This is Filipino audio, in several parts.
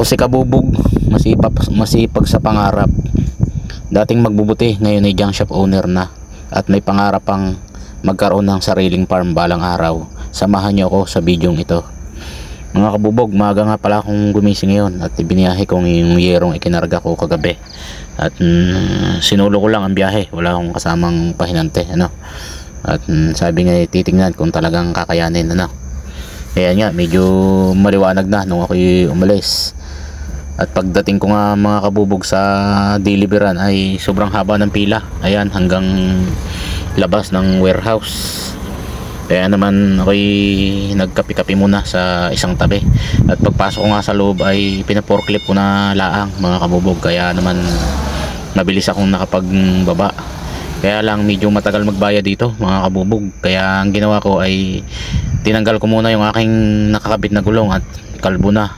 Ako si Kabubog, masipag sa pangarap. Dating magbubuti, ngayon ay junk shop owner na. At may pangarap pang magkaroon ng sariling farm balang araw. Samahan niyo ako sa bidyong ito. Mga kabubog, maaga nga pala akong gumising ngayon at ibiniyahe kong yung yerong ikinarga ko kagabi. At sinulo ko lang ang biyahe, wala akong kasamang pahinante, ano. At sabi nga titingnan kung talagang kakayanin, ano. Kaya nga medyo maliwanag na nung ako'y umalis. At pagdating ko nga mga kabubog sa deliveran ay sobrang haba ng pila. Ayan, hanggang labas ng warehouse. Kaya naman ako'y nagkapi-kapi muna sa isang tabi. At pagpasok ko nga sa loob ay pinaporklip ko na laang mga kabubog. Kaya naman mabilis akong nakapagbaba. Kaya lang medyo matagal magbayad dito mga kabubog. Kaya ang ginawa ko ay tinanggal ko muna yung aking nakakabit na gulong at kalbo na.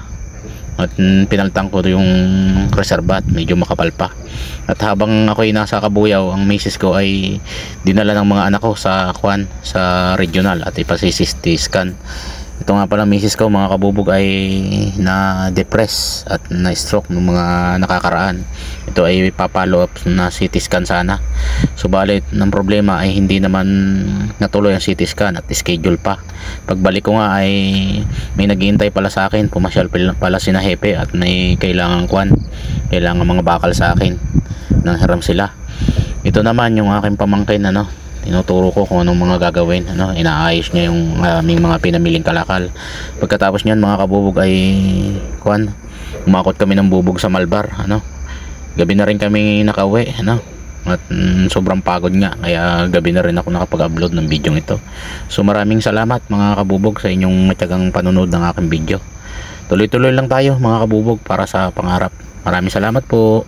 At pinaltang ko yung reservat, medyo makapal pa. At habang ako'y nasa Kabuyaw, ang misis ko ay dinala ng mga anak ko sa regional at ipasisti scan. Ito nga pala misis ko mga kabubog ay na-depress at na-stroke ng mga nakakaraan. Ito ay papalo up na CT scan sana. Subalit ng problema ay hindi naman natuloy ang CT scan at schedule pa. Pagbalik ko nga ay may naghihintay pala sa akin, pumasyal pala si na Hepe at may kailangan mga bakal sa akin. Nang hiram sila. Ito naman yung aking pamangkin, ano, tinuturo ko kung anong mga gagawin, ano, inaayos niya yung aming mga pinamiling kalakal. Pagkatapos niyan mga kabubog ay umakot kami ng bubog sa Malbar, ano. Gabi na rin kami nakauwi, ano. At sobrang pagod nga, kaya gabi na rin ako nakapag-upload ng video ito. So maraming salamat mga kabubog sa inyong matyagang panonood ng aking video. Tuloy-tuloy lang tayo mga kabubog para sa pangarap. Maraming salamat po.